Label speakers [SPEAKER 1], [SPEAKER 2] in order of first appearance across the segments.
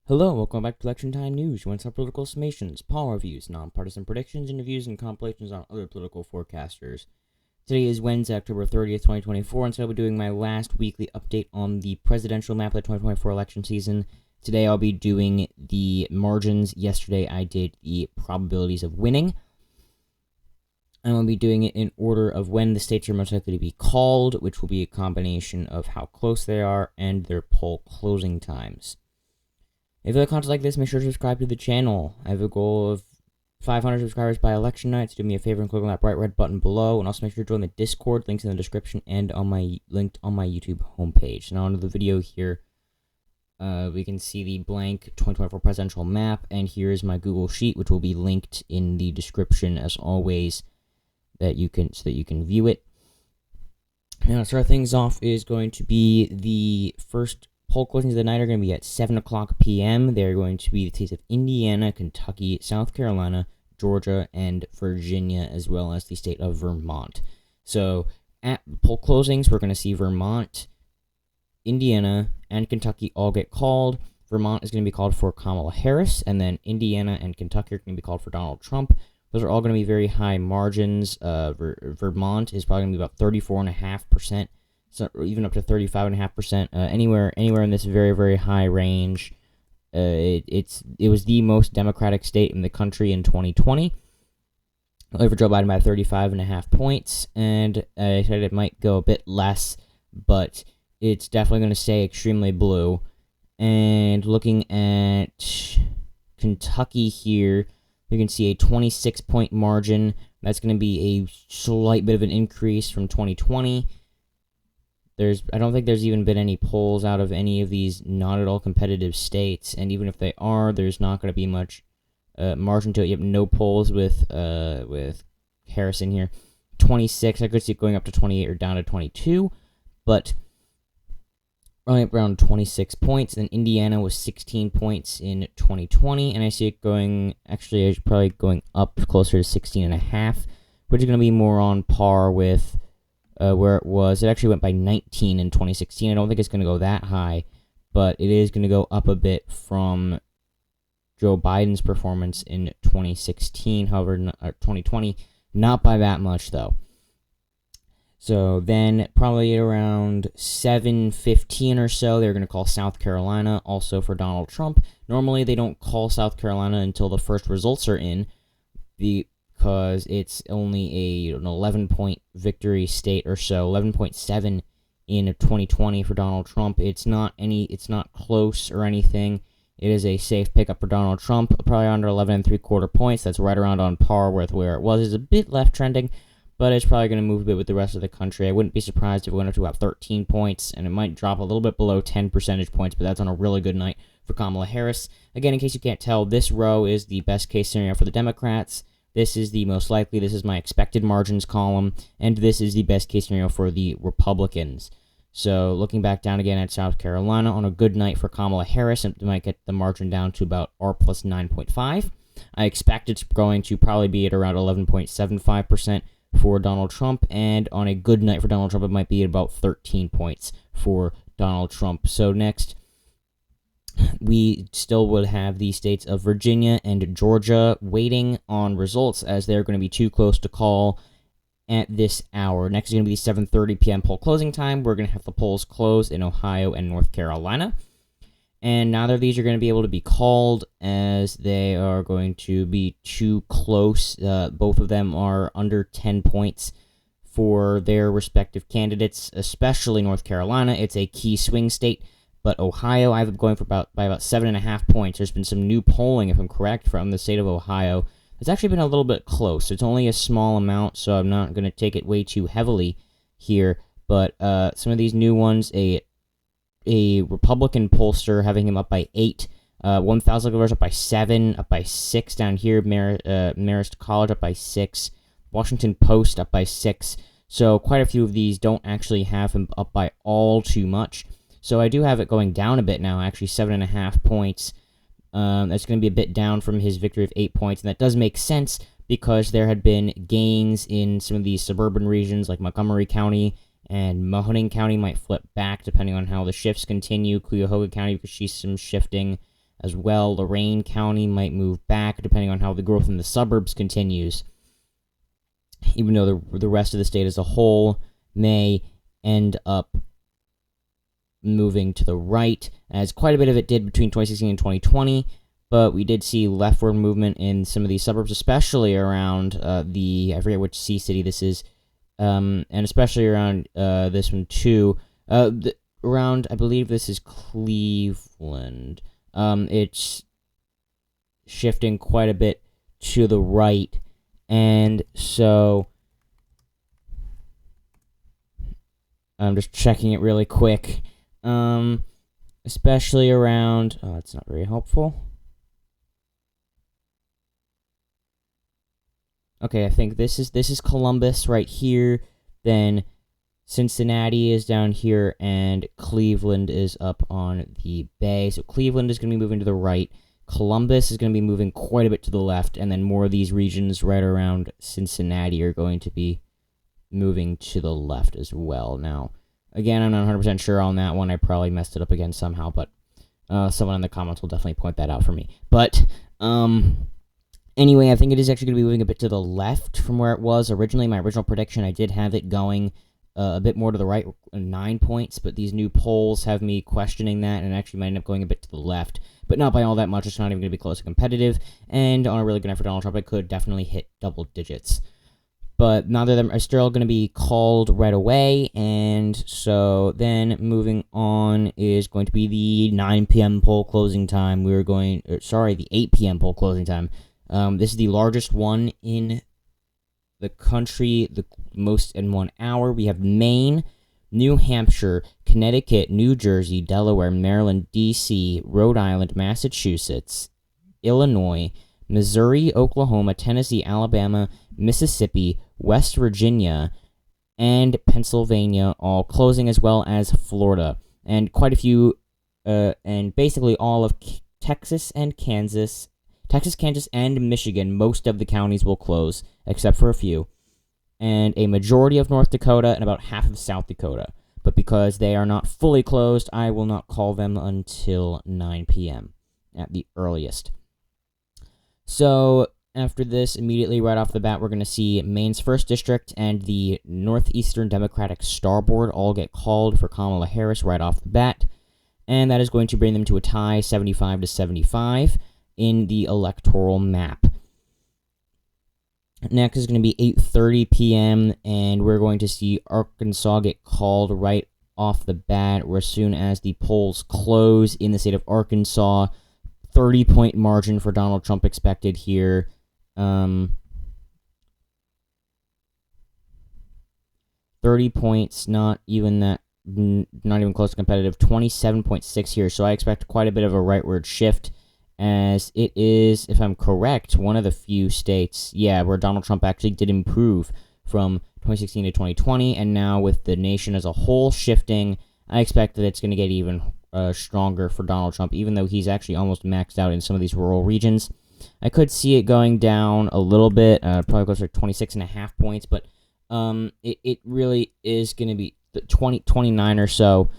[SPEAKER 1] Hello, welcome back to Election Time News. You want some political summations, poll reviews, nonpartisan predictions, interviews, and compilations on other political forecasters. Today is Wednesday, October 30th, 2024, and so I'll be doing my last weekly update on the presidential map of the 2024 election season. Today I'll be doing the margins. Yesterday I did the probabilities of winning. And I'll be doing it in order of when the states are most likely to be called, which will be a combination of how close they are and their poll closing times. If you like content like this, make sure to subscribe to the channel. I have a goal of 500 subscribers by election night, so do me a favor and click on that bright red button below, and also make sure to join the Discord, links in the description and linked on my YouTube homepage. Now onto the video here. We can see the blank 2024 presidential map, and here's my Google Sheet, which will be linked in the description as always, so that you can view it. Now to start things off is going to be the first poll closings of the night are going to be at 7 o'clock p.m. They're going to be the states of Indiana, Kentucky, South Carolina, Georgia, and Virginia, as well as the state of Vermont. So at poll closings, we're going to see Vermont, Indiana, and Kentucky all get called. Vermont is going to be called for Kamala Harris, and then Indiana and Kentucky are going to be called for Donald Trump. Those are all going to be very high margins. Vermont is probably going to be about 34.5%. So even up to 35.5%, anywhere in this very, very high range. It was the most Democratic state in the country in 2020. Over Joe Biden by 35.5 points, and I said it might go a bit less, but it's definitely going to stay extremely blue. And looking at Kentucky here, you can see a 26-point margin. That's going to be a slight bit of an increase from 2020. I don't think there's even been any polls out of any of these not at all competitive states, and even if they are, there's not going to be much margin to it. You have no polls with Harris in here. 26, I could see it going up to 28 or down to 22, but running up around 26 points. And Indiana was 16 points in 2020, and I see it going, actually, probably going up closer to 16.5, which is going to be more on par with where it was. It actually went by 19 in 2016. I don't think it's going to go that high, but it is going to go up a bit from Joe Biden's performance in 2016. However, 2020, not by that much, though. So then, probably around 7:15 or so, they're going to call South Carolina, also for Donald Trump. Normally, they don't call South Carolina until the first results are in, because it's only an 11-point victory state or so, 11.7 in 2020 for Donald Trump. It's not close or anything. It is a safe pickup for Donald Trump, probably under 11.75 points. That's right around on par with where it was. It's a bit left trending, but it's probably going to move a bit with the rest of the country. I wouldn't be surprised if it went up to about 13 points, and it might drop a little bit below 10 percentage points, but that's on a really good night for Kamala Harris. Again, in case you can't tell, this row is the best case scenario for the Democrats. This is the most likely, this is my expected margins column, and this is the best case scenario for the Republicans. So looking back down again at South Carolina, on a good night for Kamala Harris, it might get the margin down to about R plus 9.5. I expect it's going to probably be at around 11.75% for Donald Trump, and on a good night for Donald Trump, it might be at about 13 points for Donald Trump. So next, we still would have the states of Virginia and Georgia waiting on results, as they're going to be too close to call at this hour. Next is going to be 7:30 p.m. poll closing time. We're going to have the polls close in Ohio and North Carolina. And neither of these are going to be able to be called, as they are going to be too close. Both of them are under 10 points for their respective candidates, especially North Carolina. It's a key swing state. But Ohio, I have it going for by about 7.5 points. There's been some new polling, if I'm correct, from the state of Ohio. It's actually been a little bit close. It's only a small amount, so I'm not going to take it way too heavily here. But some of these new ones, a Republican pollster having him up by 8, 1,000 voters up by 7, up by 6 down here. Marist College up by 6, Washington Post up by 6. So quite a few of these don't actually have him up by all too much. So I do have it going down a bit now, actually 7.5 points. That's going to be a bit down from his victory of 8 points, and that does make sense because there had been gains in some of these suburban regions like Montgomery County and Mahoning County might flip back depending on how the shifts continue. Cuyahoga County, you could see some shifting. as well. Lorain County might move back, depending on how the growth in the suburbs continues, even though the rest of the state as a whole may end up moving to the right, as quite a bit of it did between 2016 and 2020, but we did see leftward movement in some of these suburbs, especially around I forget which C city this is, and especially around this one too, around, I believe this is Cleveland. It's shifting quite a bit to the right, and so I'm just checking it really quick. Especially around, it's not very helpful. Okay, I think this is Columbus right here, then Cincinnati is down here, and Cleveland is up on the bay. So Cleveland is going to be moving to the right, Columbus is going to be moving quite a bit to the left, and then more of these regions right around Cincinnati are going to be moving to the left as well. Now, again, I'm not 100% sure on that one. I probably messed it up again somehow, but someone in the comments will definitely point that out for me. But anyway, I think it is actually going to be moving a bit to the left from where it was originally. My original prediction, I did have it going a bit more to the right, 9 points, but these new polls have me questioning that, and actually might end up going a bit to the left, but not by all that much. It's not even going to be close to competitive, and on a really good night for Donald Trump, it could definitely hit double digits. But neither of them are still going to be called right away, and so then moving on is going to be the 9 p.m. poll closing time. The 8 p.m. poll closing time. This is the largest one in the country, the most in 1 hour. We have Maine, New Hampshire, Connecticut, New Jersey, Delaware, Maryland, D.C., Rhode Island, Massachusetts, Illinois, Missouri, Oklahoma, Tennessee, Alabama, Mississippi, West Virginia, and Pennsylvania, all closing, as well as Florida. And quite a few, and basically all of Texas, Kansas, and Michigan. Most of the counties will close, except for a few. And a majority of North Dakota and about half of South Dakota. But because they are not fully closed, I will not call them until 9 p.m. at the earliest. So, after this, immediately right off the bat, we're going to see Maine's 1st District and the Northeastern Democratic Starboard all get called for Kamala Harris right off the bat. And that is going to bring them to a tie, 75 to 75, in the electoral map. Next is going to be 8:30 p.m., and we're going to see Arkansas get called right off the bat, or as soon as the polls close in the state of Arkansas. 30-point margin for Donald Trump expected here. 30 points, not even close to competitive. 27.6 here, so I expect quite a bit of a rightward shift, as it is, if I'm correct, one of the few states, where Donald Trump actually did improve from 2016 to 2020, and now with the nation as a whole shifting, I expect that it's going to get even stronger for Donald Trump, even though he's actually almost maxed out in some of these rural regions. I could see it going down a little bit, probably closer to 26.5 points, but it really is going to be 29 or so,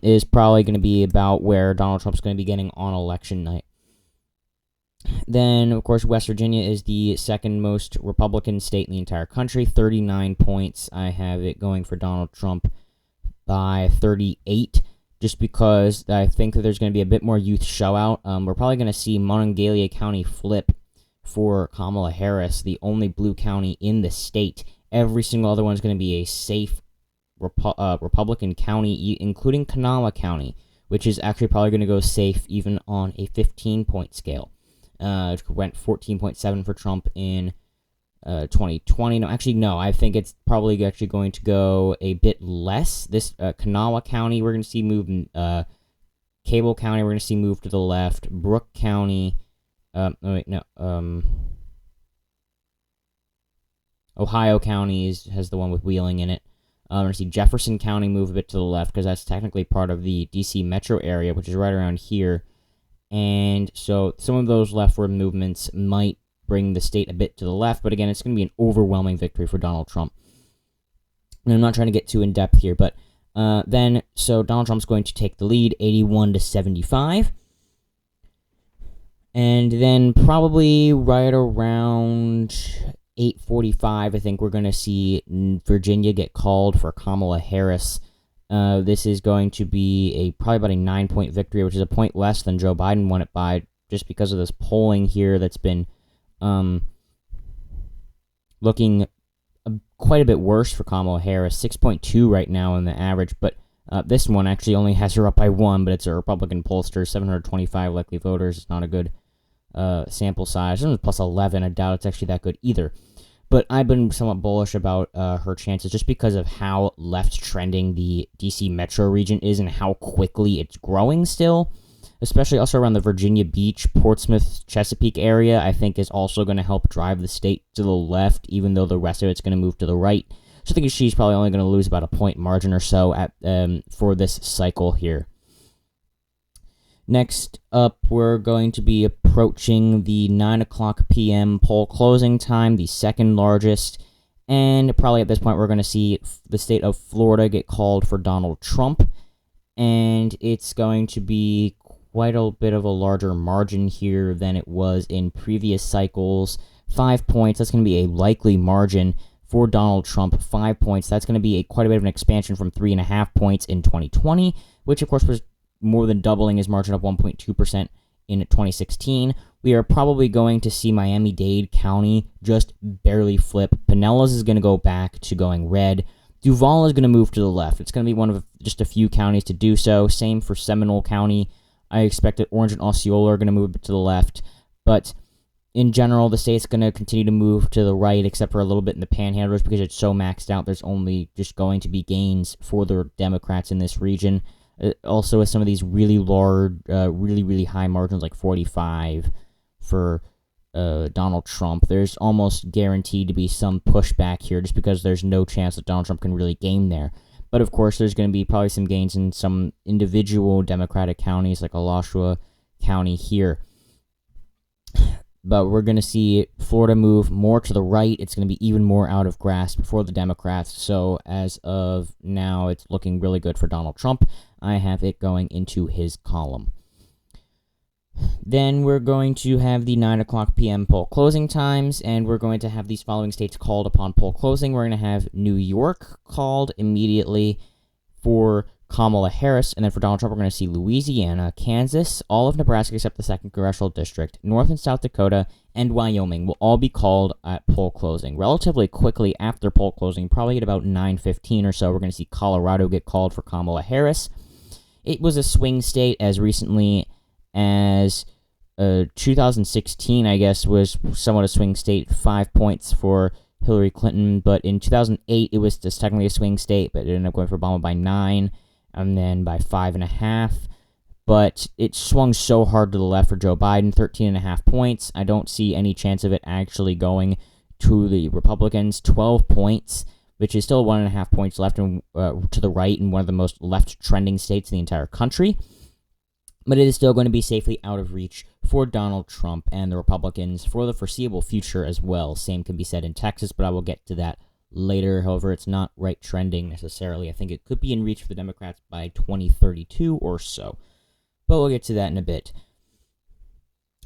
[SPEAKER 1] is probably going to be about where Donald Trump's going to be getting on election night. Then, of course, West Virginia is the second most Republican state in the entire country, 39 points. I have it going for Donald Trump by 38, just because I think that there's going to be a bit more youth showout. We're probably going to see Monongalia County flip for Kamala Harris, the only blue county in the state. Every single other one is going to be a safe Republican county, including Kanawha County, which is actually probably going to go safe even on a 15-point scale. It went 14.7 for Trump in 2020. No, I think it's probably actually going to go a bit less. This Kanawha County, we're going to see move. Cable County, we're going to see move to the left. Brooke County, Ohio County has the one with Wheeling in it. We're going to see Jefferson County move a bit to the left, because that's technically part of the DC metro area, which is right around here. And so some of those leftward movements might bring the state a bit to the left, but again, it's going to be an overwhelming victory for Donald Trump. And I'm not trying to get too in-depth here, but so Donald Trump's going to take the lead, 81 to 75. And then probably right around 8:45, I think we're going to see Virginia get called for Kamala Harris. This is going to be probably about a 9-point victory, which is a point less than Joe Biden won it by, just because of this polling here that's been looking quite a bit worse for Kamala Harris. 6.2 right now in the average, but this one actually only has her up by 1, but it's a Republican pollster, 725 likely voters. It's not a good sample size. Plus 11, I doubt it's actually that good either. But I've been somewhat bullish about her chances just because of how left trending the DC metro region is and how quickly it's growing still. Especially also around the Virginia Beach, Portsmouth, Chesapeake area, I think is also going to help drive the state to the left, even though the rest of it's going to move to the right. So I think she's probably only going to lose about a point margin or so for this cycle here. Next up, we're going to be approaching the 9 o'clock p.m. poll closing time, the second largest, and probably at this point we're going to see the state of Florida get called for Donald Trump, and it's going to be quite a bit of a larger margin here than it was in previous cycles. 5 points, that's going to be a likely margin for Donald Trump. 5 points, that's going to be quite a bit of an expansion from 3.5 points in 2020, which of course was more than doubling his margin of 1.2% in 2016. We are probably going to see Miami-Dade County just barely flip. Pinellas is going to go back to going red. Duval is going to move to the left. It's going to be one of just a few counties to do so. Same for Seminole County. I expect that Orange and Osceola are going to move to the left. But in general, the state's going to continue to move to the right, except for a little bit in the panhandlers because it's so maxed out. There's only just going to be gains for the Democrats in this region. Also, with some of these really large, really high margins, like 45 for Donald Trump, there's almost guaranteed to be some pushback here just because there's no chance that Donald Trump can really gain there. But of course, there's going to be probably some gains in some individual Democratic counties, like Alachua County here. But we're going to see Florida move more to the right. It's going to be even more out of grasp for the Democrats. So as of now, it's looking really good for Donald Trump. I have it going into his column. Then we're going to have the 9 o'clock p.m. poll closing times, and we're going to have these following states called upon poll closing. We're going to have New York called immediately for Kamala Harris, and then for Donald Trump, we're going to see Louisiana, Kansas, all of Nebraska except the 2nd Congressional District, North and South Dakota, and Wyoming will all be called at poll closing. Relatively quickly after poll closing, probably at about 9:15 or so, we're going to see Colorado get called for Kamala Harris. It was a swing state as recently as 2016, I guess, was somewhat a swing state, 5 points for Hillary Clinton, but in 2008, it was just technically a swing state, but it ended up going for Obama by 9, and then by 5.5, but it swung so hard to the left for Joe Biden, 13.5 points. I don't see any chance of it actually going to the Republicans. 12 points, which is still 1.5 points left to the right in one of the most left-trending states in the entire country. But it is still going to be safely out of reach for Donald Trump and the Republicans for the foreseeable future as well. Same can be said in Texas, but I will get to that later. However, it's not right trending necessarily. I think it could be in reach for the Democrats by 2032 or so. But we'll get to that in a bit.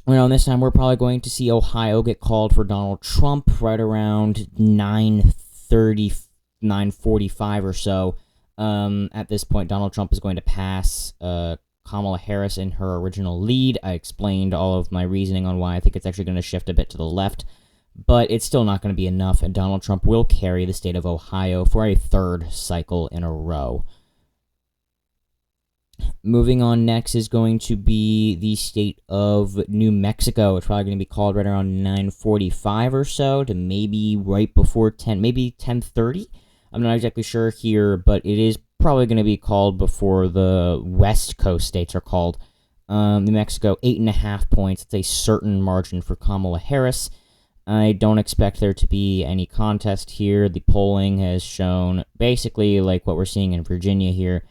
[SPEAKER 1] Around this time, we're probably going to see Ohio get called for Donald Trump right around 9:30, 9:45 or so. At this point, Donald Trump is going to pass Kamala Harris in her original lead. I explained all of my reasoning on why I think it's actually going to shift a bit to the left, but it's still not going to be enough, and Donald Trump will carry the state of Ohio for a third cycle in a row. Moving on next is going to be the state of New Mexico. It's probably going to be called right around 9:45 or so to maybe right before 10, maybe 10:30. I'm not exactly sure here, but it is probably going to be called before the West Coast states are called. New Mexico, 8.5 points. It's a certain margin for Kamala Harris. I don't expect there to be any contest here. The polling has shown basically like what we're seeing in Virginia here,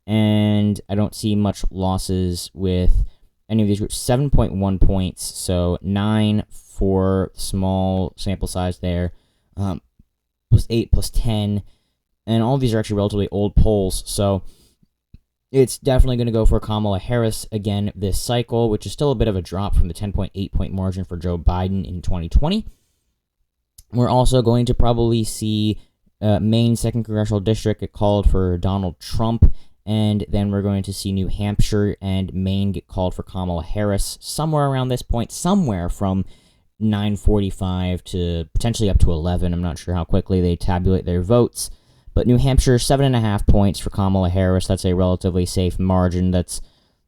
[SPEAKER 1] and I don't see much losses with any of these groups. 7.1 points, so 9 for small sample size there, plus 8, plus 10, and all of these are actually relatively old polls, so It's definitely going to go for Kamala Harris again this cycle, which is still a bit of a drop from the 10.8-point margin for Joe Biden in 2020. We're also going to probably see Maine 2nd Congressional District get called for Donald Trump, and then we're going to see New Hampshire and Maine get called for Kamala Harris somewhere around this point, somewhere from 9:45 to potentially up to 11. I'm not sure how quickly they tabulate their votes. But New Hampshire, 7.5 points for Kamala Harris. That's a relatively safe margin. That's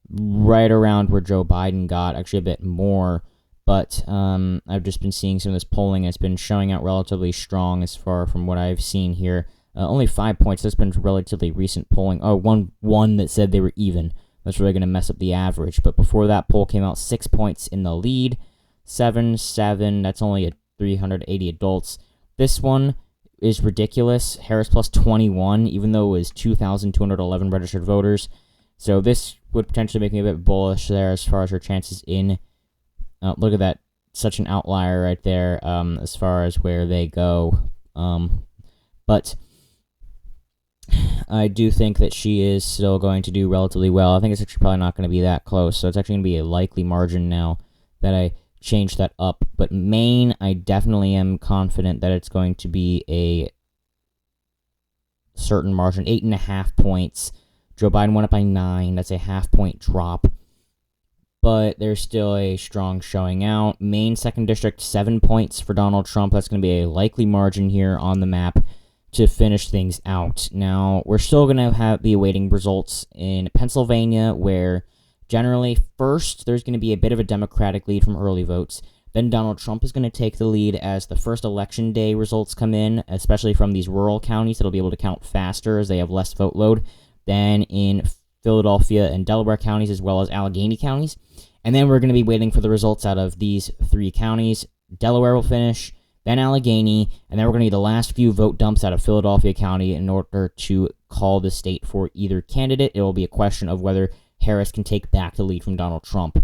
[SPEAKER 1] right around where Joe Biden got, actually a bit more. But I've just been seeing some of this polling. It's been showing out relatively strong as far from what I've seen here. Only 5 points. That's been relatively recent polling. Oh, one that said they were even. That's really going to mess up the average. But before that poll came out, 6 points in the lead. 7. That's only 380 adults. This one is ridiculous. Harris plus 21, even though it was 2,211 registered voters. So this would potentially make me a bit bullish there as far as her chances in. Look at that. Such an outlier right there as far as where they go. But I do think that she is still going to do relatively well. I think it's actually probably not going to be that close. So it's actually going to be a likely margin now that I change that up. But Maine, I definitely am confident that it's going to be a certain margin, 8.5 points. Joe Biden went up by 9. That's a half-point drop. But there's still a strong showing out. Maine 2nd District, 7 points for Donald Trump. That's going to be a likely margin here on the map to finish things out. Now, we're still going to be awaiting results in Pennsylvania, where generally, first, there's going to be a bit of a Democratic lead from early votes. Then Donald Trump is going to take the lead as the first election day results come in, especially from these rural counties that'll be able to count faster as they have less vote load than in Philadelphia and Delaware counties, as well as Allegheny counties. And then we're going to be waiting for the results out of these 3 counties. Delaware will finish, then Allegheny, and then we're going to need the last few vote dumps out of Philadelphia County in order to call the state for either candidate. It will be a question of whether Harris can take back the lead from Donald Trump.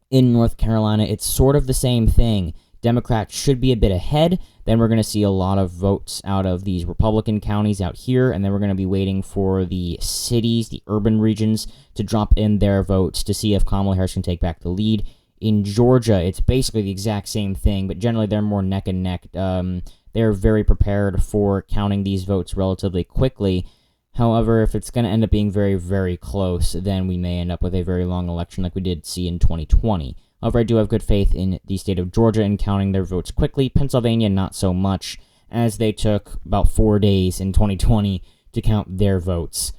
[SPEAKER 1] In North Carolina, it's sort of the same thing. Democrats should be a bit ahead. Then we're going to see a lot of votes out of these Republican counties out here, and then we're going to be waiting for the cities, the urban regions, to drop in their votes to see if Kamala Harris can take back the lead. In Georgia, it's basically the exact same thing, but generally they're more neck and neck. They're very prepared for counting these votes relatively quickly. However, if it's going to end up being very, very close, then we may end up with a very long election like we did see in 2020. However, I do have good faith in the state of Georgia in counting their votes quickly. Pennsylvania, not so much, as they took about 4 days in 2020 to count their votes.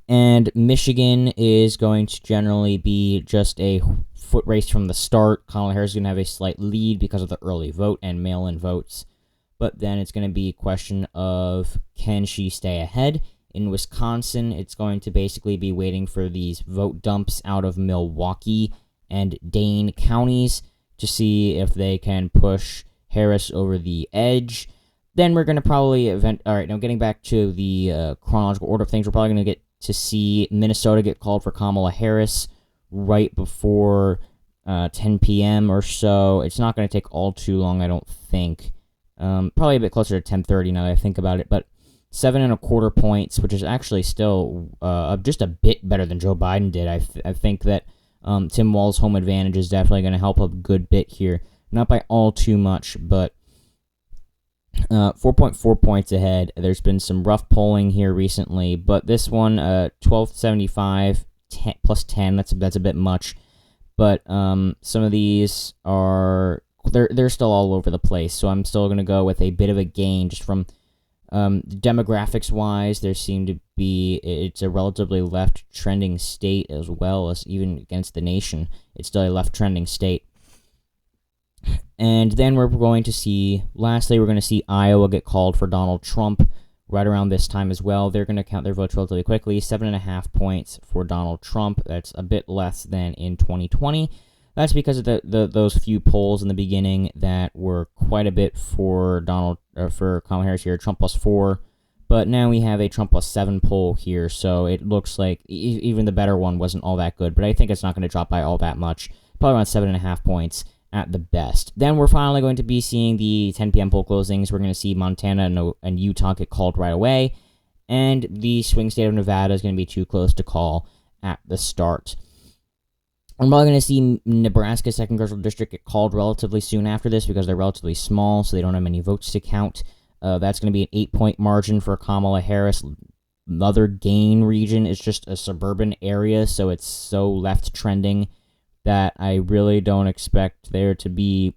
[SPEAKER 1] And Michigan is going to generally be just a foot race from the start. Kamala Harris is going to have a slight lead because of the early vote and mail-in votes. But then it's going to be a question of, can she stay ahead? In Wisconsin, it's going to basically be waiting for these vote dumps out of Milwaukee and Dane counties to see if they can push Harris over the edge. Then we're going to probably Alright, now getting back to the chronological order of things, we're probably going to get to see Minnesota get called for Kamala Harris right before 10 p.m. or so. It's not going to take all too long, I don't think. Probably a bit closer to 10:30 now that I think about it, but 7.25 points, which is actually still just a bit better than Joe Biden did. I think that Tim Walz's home advantage is definitely going to help a good bit here. Not by all too much, but 4.4 points ahead. There's been some rough polling here recently, but this one, 1275 plus 10, that's a bit much. But some of these are, they're still all over the place, so I'm still going to go with a bit of a gain just from demographics-wise. There seem to be, it's a relatively left-trending state as well as even against the nation. It's still a left-trending state. And then we're going to see, lastly, we're going to see Iowa get called for Donald Trump right around this time as well. They're going to count their votes relatively quickly. 7.5 points for Donald Trump. That's a bit less than in 2020. That's because of those few polls in the beginning that were quite a bit for for Kamala Harris here, Trump plus 4. But now we have a Trump plus 7 poll here, so it looks like even the better one wasn't all that good. But I think it's not going to drop by all that much, probably around 7.5 points at the best. Then we're finally going to be seeing the 10 p.m. poll closings. We're going to see Montana and Utah get called right away. and the swing state of Nevada is going to be too close to call at the start. I'm probably going to see Nebraska's 2nd Congressional District get called relatively soon after this because they're relatively small, so they don't have many votes to count. That's going to be an 8-point margin for Kamala Harris. Another gain region is just a suburban area, so it's so left trending that I really don't expect there to be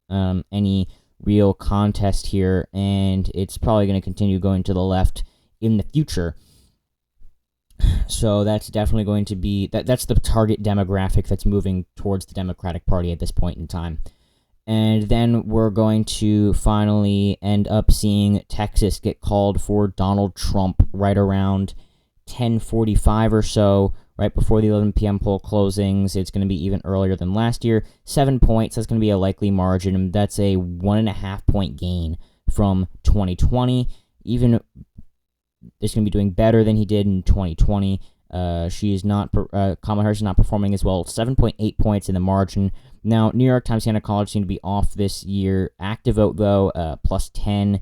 [SPEAKER 1] any real contest here, and it's probably going to continue going to the left in the future. So that's definitely going to be, that's the target demographic that's moving towards the Democratic Party at this point in time. And then we're going to finally end up seeing Texas get called for Donald Trump right around 10:45 or so, right before the 11 p.m. poll closings. It's going to be even earlier than last year. 7 points, that's going to be a likely margin, and that's a 1.5-point gain from 2020. Even is going to be doing better than he did in 2020. Kamala Harris is not performing as well. 7.8 points in the margin. Now, New York Times Siena College seem to be off this year. Active vote, though, plus 10.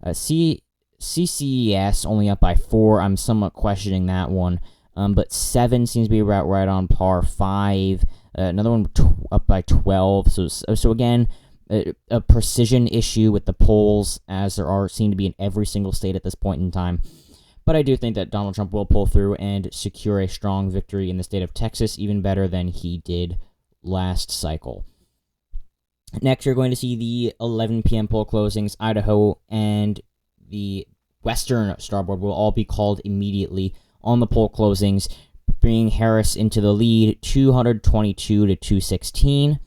[SPEAKER 1] CCES only up by 4. I'm somewhat questioning that one. But 7 seems to be right on par. 5. Another one up by 12. So again, a precision issue with the polls, as there seem to be in every single state at this point in time. But I do think that Donald Trump will pull through and secure a strong victory in the state of Texas, even better than he did last cycle. Next, you're going to see the 11 p.m. poll closings. Idaho and the Western Starboard will all be called immediately on the poll closings, bringing Harris into the lead, 222 to 216.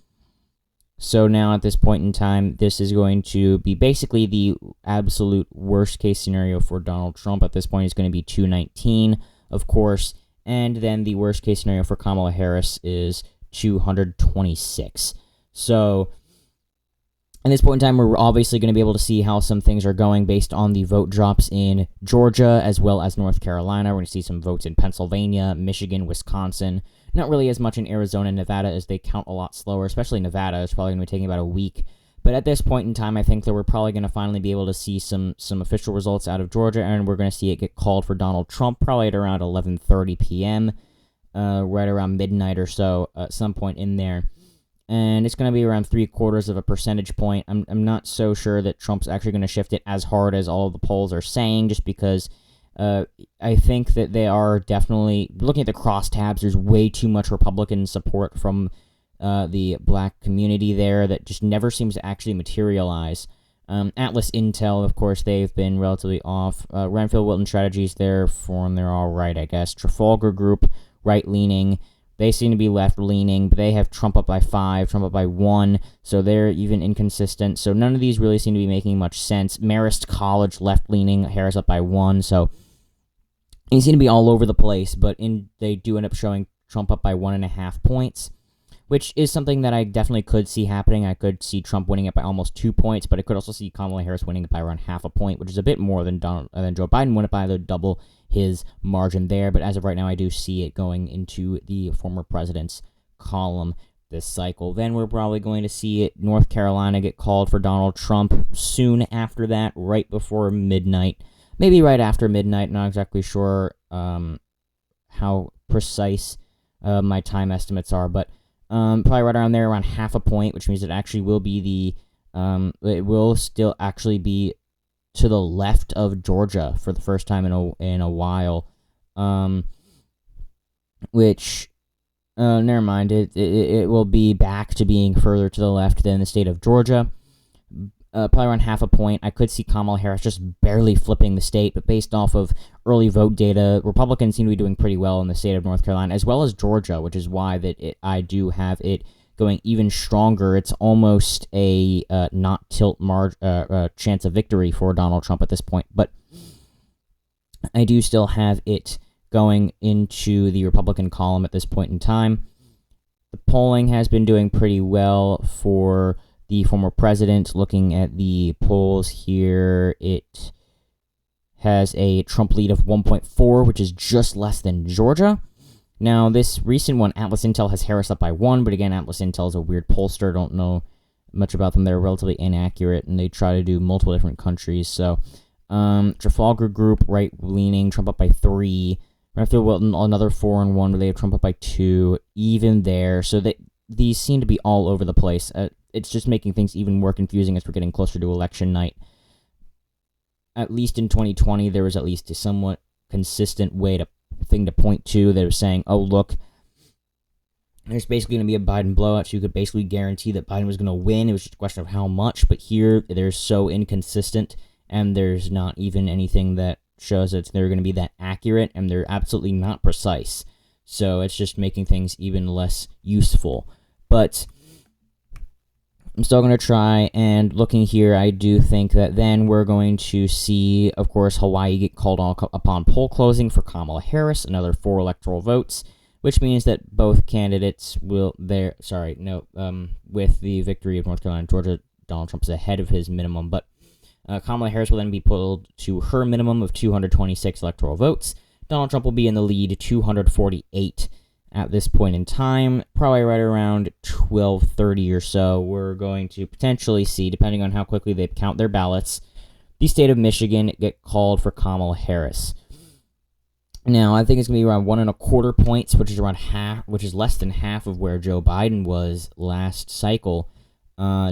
[SPEAKER 1] So now at this point in time, this is going to be basically the absolute worst case scenario for Donald Trump. At this point, it's going to be 219, of course. And then the worst case scenario for Kamala Harris is 226. So at this point in time, we're obviously going to be able to see how some things are going based on the vote drops in Georgia as well as North Carolina. We're going to see some votes in Pennsylvania, Michigan, Wisconsin. Not really as much in Arizona and Nevada, as they count a lot slower, especially Nevada. It's probably going to be taking about a week. But at this point in time, I think that we're probably going to finally be able to see some official results out of Georgia, and we're going to see it get called for Donald Trump probably at around 11:30 p.m., right around midnight or so, at some point in there. And it's going to be around 0.75 of a percentage point. I'm not so sure that Trump's actually going to shift it as hard as all of the polls are saying, just because I think that they are definitely, looking at the crosstabs, there's way too much Republican support from the black community there that just never seems to actually materialize. Atlas Intel, of course, they've been relatively off. Renfield Wilton Strategies, they're all right, I guess. Trafalgar Group, right-leaning. They seem to be left-leaning, but they have Trump up by 5, Trump up by 1, so they're even inconsistent. So none of these really seem to be making much sense. Marist College, left-leaning, Harris up by 1, so they seem to be all over the place, but they do end up showing Trump up by 1.5 points, which is something that I definitely could see happening. I could see Trump winning it by almost 2 points, but I could also see Kamala Harris winning it by around 0.5 point, which is a bit more than Joe Biden won it by the double his margin there. But as of right now, I do see it going into the former president's column this cycle. Then we're probably going to see it, North Carolina get called for Donald Trump soon after that, right before midnight. Maybe right after midnight, not exactly sure how precise my time estimates are, but probably right around there, around 0.5 point, which means it actually will be it will still actually be to the left of Georgia for the first time in a while, which, never mind, it will be back to being further to the left than the state of Georgia. Probably around 0.5 point. I could see Kamala Harris just barely flipping the state, but based off of early vote data, Republicans seem to be doing pretty well in the state of North Carolina, as well as Georgia, which is why I do have it going even stronger. It's almost a not tilt chance of victory for Donald Trump at this point, but I do still have it going into the Republican column at this point in time. The polling has been doing pretty well for the former president. Looking at the polls here, it has a Trump lead of 1.4, which is just less than Georgia. Now, this recent one, Atlas Intel, has Harris up by 1, but again, Atlas Intel is a weird pollster. Don't know much about them. They're relatively inaccurate, and they try to do multiple different countries. So Trafalgar Group, right-leaning, Trump up by 3. Redfield Wilton, another 4-1, where they have Trump up by 2, even there. So these seem to be all over the place. It's just making things even more confusing as we're getting closer to election night. At least in 2020, there was at least a somewhat consistent thing to point to. They were saying, oh, look, there's basically going to be a Biden blowout, so you could basically guarantee that Biden was going to win. It was just a question of how much, but here, they're so inconsistent, and there's not even anything that shows that they're going to be that accurate, and they're absolutely not precise. So it's just making things even less useful. But I'm still going to try, and looking here, I do think that then we're going to see, of course, Hawaii get called on upon poll closing for Kamala Harris, another 4 electoral votes, which means that both candidates will, with the victory of North Carolina and Georgia, Donald Trump is ahead of his minimum, but Kamala Harris will then be pulled to her minimum of 226 electoral votes. Donald Trump will be in the lead, 248 at this point in time, probably right around 12:30 or so. We're going to potentially see, depending on how quickly they count their ballots, the state of Michigan get called for Kamala Harris. Now, I think it's going to be around 1.25 points, which is less than half of where Joe Biden was last cycle,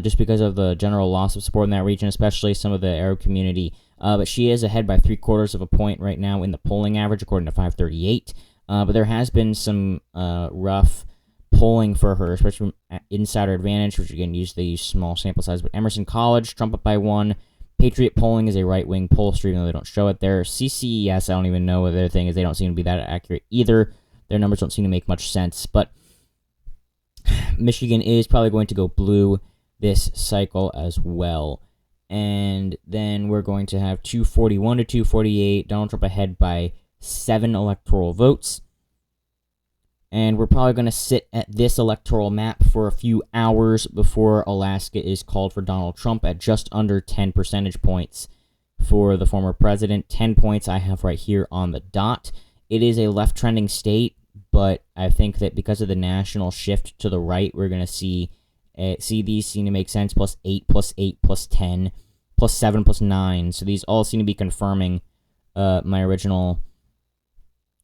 [SPEAKER 1] just because of the general loss of support in that region, especially some of the Arab community. But she is ahead by 0.75 points right now in the polling average, according to 538. But there has been some rough polling for her, especially from Insider Advantage, which again they use small sample size. But Emerson College, Trump up by 1. Patriot Polling is a right-wing pollster, even though they don't show it there. CCES, I don't even know what their thing is. They don't seem to be that accurate either. Their numbers don't seem to make much sense. But Michigan is probably going to go blue this cycle as well. And then we're going to have 241 to 248. Donald Trump ahead by 7 electoral votes. And we're probably going to sit at this electoral map for a few hours before Alaska is called for Donald Trump at just under 10 percentage points for the former president. 10 points I have right here on the dot. It is a left-trending state, but I think that because of the national shift to the right, we're going to see these seem to make sense. +8, +8, +10, +7, +9. So these all seem to be confirming my original.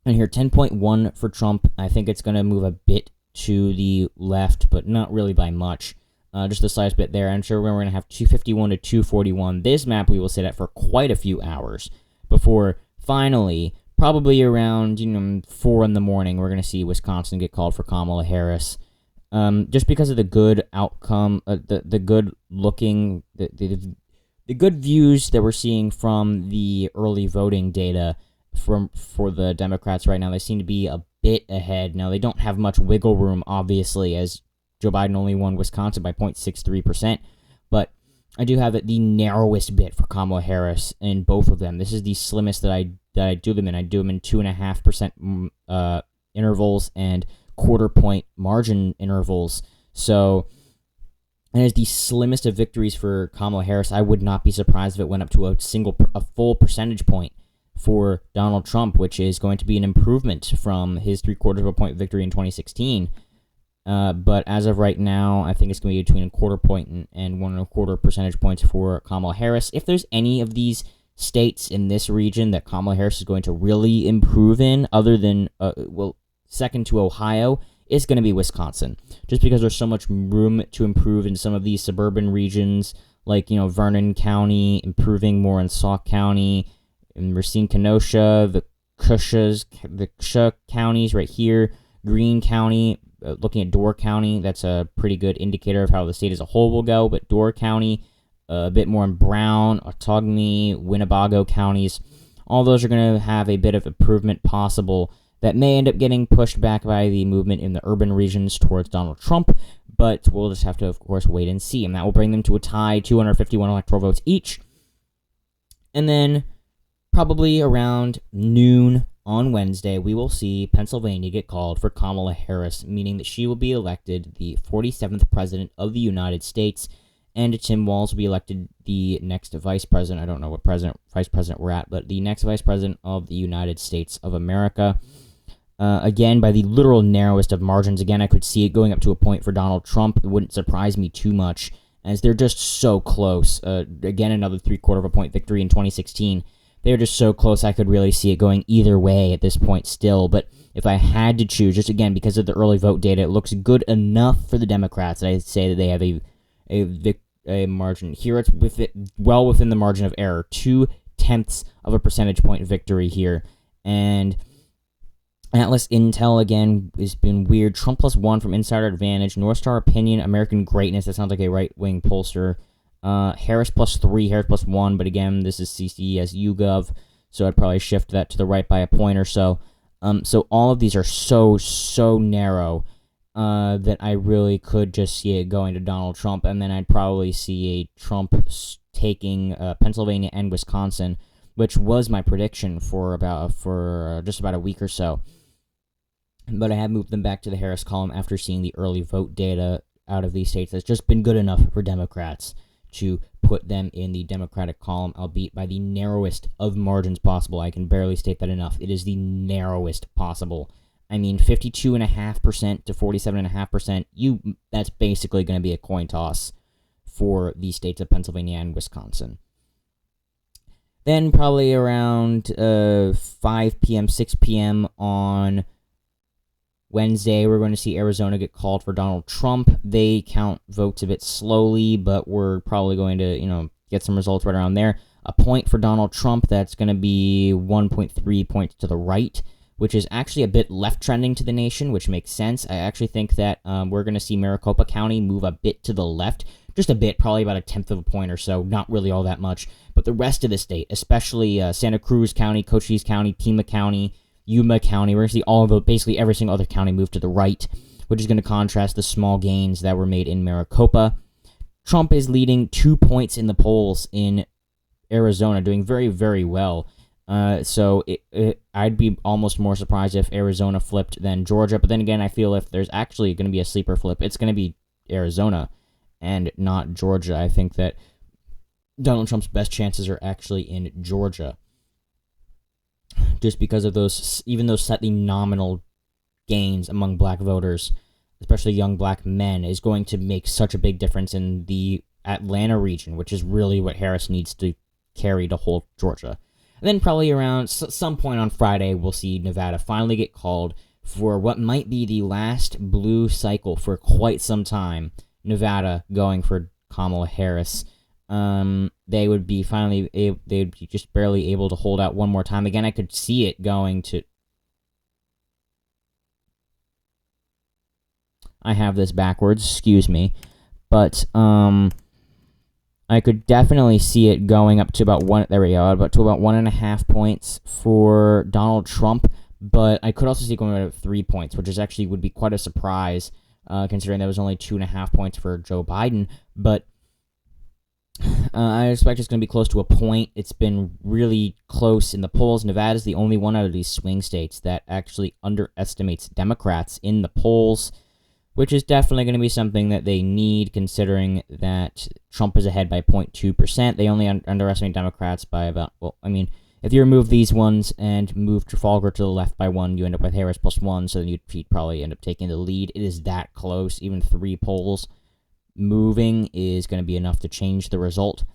[SPEAKER 1] And here, 10.1 for Trump. I think it's going to move a bit to the left, but not really by much. Just the slightest bit there. I'm sure we're going to have 251 to 241. This map we will sit at for quite a few hours before finally, probably around 4 in the morning, we're going to see Wisconsin get called for Kamala Harris. Just because of the good outcome, the good looking, the good views that we're seeing from the early voting data for the Democrats right now. They seem to be a bit ahead. Now, they don't have much wiggle room, obviously, as Joe Biden only won Wisconsin by 0.63%, but I do have it the narrowest bit for Kamala Harris in both of them. This is the slimmest that I do them in. I do them in 2.5% intervals and quarter-point margin intervals. So, and as the slimmest of victories for Kamala Harris, I would not be surprised if it went up to a full percentage point for Donald Trump, which is going to be an improvement from his 0.75 point victory in 2016. But as of right now, I think it's going to be between 0.25 point and 1.25 percentage points for Kamala Harris. If there's any of these states in this region that Kamala Harris is going to really improve in, other than, second to Ohio, it's going to be Wisconsin. Just because there's so much room to improve in some of these suburban regions, like, Vernon County, improving more in Sauk County, and Racine, Kenosha, the Cusha counties right here, Greene County, looking at Door County, that's a pretty good indicator of how the state as a whole will go, but Door County, a bit more in Brown, Outagamie, Winnebago counties, all those are going to have a bit of improvement possible that may end up getting pushed back by the movement in the urban regions towards Donald Trump, but we'll just have to, of course, wait and see, and that will bring them to a tie, 251 electoral votes each, and then probably around noon on Wednesday, we will see Pennsylvania get called for Kamala Harris, meaning that she will be elected the 47th President of the United States, and Tim Walz will be elected the next Vice President. I don't know what Vice President we're at, but the next Vice President of the United States of America. Again, by the literal narrowest of margins. Again, I could see it going up to a point for Donald Trump. It wouldn't surprise me too much. as they're just so close. Again, another 3/4 of a point victory in 2016. They're just so close, I could really see it going either way at this point still. But if I had to choose, just again, because of the early vote data, it looks good enough for the Democrats that I'd say that they have a margin. Here it's well within the margin of error. 0.2 of a percentage point victory here. And Atlas Intel, again, has been weird. Trump +1 from Insider Advantage. North Star Opinion, American Greatness. That sounds like a right-wing pollster. Harris +3, Harris +1, but again, this is CCS YouGov, so I'd probably shift that to the right by a point or so. So all of these are so narrow that I really could just see it going to Donald Trump, and then I'd probably see a Trump taking Pennsylvania and Wisconsin, which was my prediction for just about a week or so. But I have moved them back to the Harris column after seeing the early vote data out of these states. That's just been good enough for Democrats to put them in the Democratic column, albeit by the narrowest of margins possible. I can barely state that enough. It is the narrowest possible. I mean, 52.5% to 47.5%, that's basically going to be a coin toss for the states of Pennsylvania and Wisconsin. Then probably around 5 p.m., 6 p.m. on Wednesday, we're going to see Arizona get called for Donald Trump. They count votes a bit slowly, but we're probably going to, get some results right around there. A point for Donald Trump, that's going to be 1.3 points to the right, which is actually a bit left trending to the nation, which makes sense. I actually think that we're going to see Maricopa County move a bit to the left, just a bit, probably about 1/10 of a point or so, not really all that much. But the rest of the state, especially Santa Cruz County, Cochise County, Pima County, Yuma County, we're going to see basically every single other county move to the right, which is going to contrast the small gains that were made in Maricopa. Trump is leading 2 points in the polls in Arizona, doing very, very well. So I'd be almost more surprised if Arizona flipped than Georgia. But then again, I feel if there's actually going to be a sleeper flip, it's going to be Arizona and not Georgia. I think that Donald Trump's best chances are actually in Georgia, just because of those slightly nominal gains among black voters, especially young black men, is going to make such a big difference in the Atlanta region, which is really what Harris needs to carry to hold Georgia. And then probably around some point on Friday, we'll see Nevada finally get called for what might be the last blue cycle for quite some time. Nevada going for Kamala Harris. They would be just barely able to hold out one more time. Again, I could see it going to... I have this backwards, excuse me. But, I could definitely see it going up to about 1.5 points for Donald Trump, but I could also see it going up to 3 points, which actually would be quite a surprise, considering that was only 2.5 points for Joe Biden. But I expect it's going to be close to a point. It's been really close in the polls. Nevada's the only one out of these swing states that actually underestimates Democrats in the polls, which is definitely going to be something that they need, considering that Trump is ahead by 0.2%. They only underestimate Democrats by about, if you remove these ones and move Trafalgar to the left by 1, you end up with Harris +1, so then you'd probably end up taking the lead. It is that close. Even 3 polls moving is going to be enough to change the result.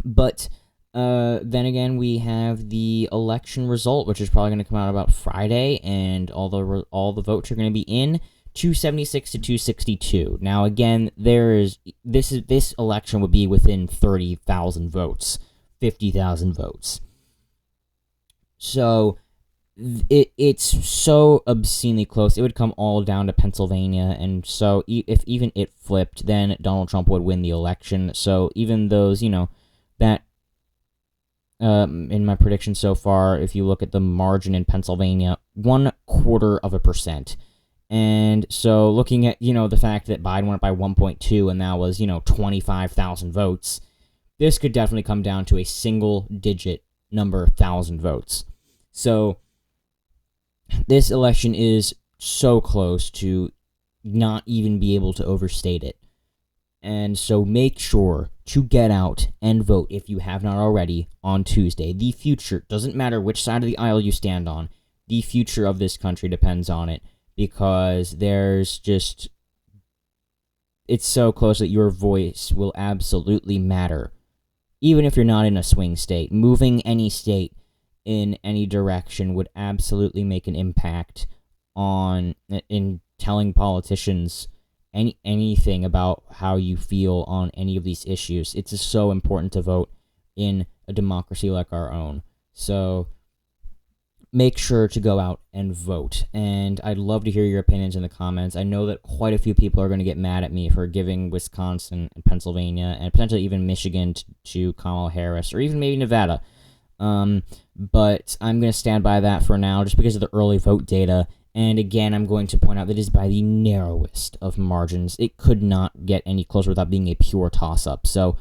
[SPEAKER 1] But then again, we have the election result, which is probably going to come out about Friday, and all the votes are going to be in. 276 to 262. Now again, this election would be within 30,000 votes, 50,000 votes. So it's so obscenely close. It would come all down to Pennsylvania, and so if even it flipped, then Donald Trump would win the election. So even those, that in my prediction so far, if you look at the margin in Pennsylvania, 0.25%. And so looking at, the fact that Biden went up by 1.2 and that was, 25,000 votes, this could definitely come down to a single-digit number of 1,000 votes. So this election is so close to not even be able to overstate it. And so make sure to get out and vote if you have not already on Tuesday. The future, doesn't matter which side of the aisle you stand on, the future of this country depends on it, because there's just it's so close that your voice will absolutely matter. Even if you're not in a swing state, moving any state in any direction would absolutely make an impact in telling politicians anything about how you feel on any of these issues. It's just so important to vote in a democracy like our own. So make sure to go out and vote. And I'd love to hear your opinions in the comments. I know that quite a few people are going to get mad at me for giving Wisconsin and Pennsylvania and potentially even Michigan to Kamala Harris, or even maybe Nevada. But I'm going to stand by that for now just because of the early vote data. And again, I'm going to point out that it is by the narrowest of margins. It could not get any closer without being a pure toss-up. So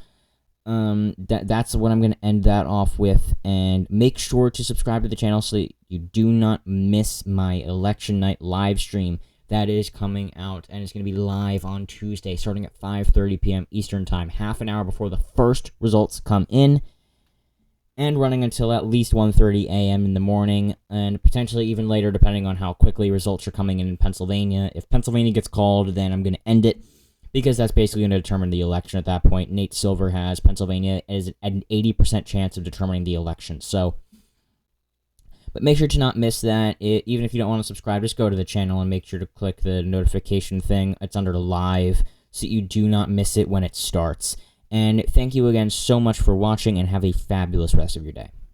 [SPEAKER 1] that's what I'm going to end that off with. And make sure to subscribe to the channel so that you do not miss my election night live stream. That is coming out, and it's going to be live on Tuesday, starting at 5:30 p.m. Eastern Time, half an hour before the first results come in, and running until at least 1:30 a.m. in the morning, and potentially even later, depending on how quickly results are coming in Pennsylvania. If Pennsylvania gets called, then I'm going to end it, because that's basically going to determine the election at that point. Nate Silver has Pennsylvania as an 80% chance of determining the election. So, but make sure to not miss that. Even if you don't want to subscribe, just go to the channel and make sure to click the notification thing. It's under live, so you do not miss it when it starts. And thank you again so much for watching, and have a fabulous rest of your day.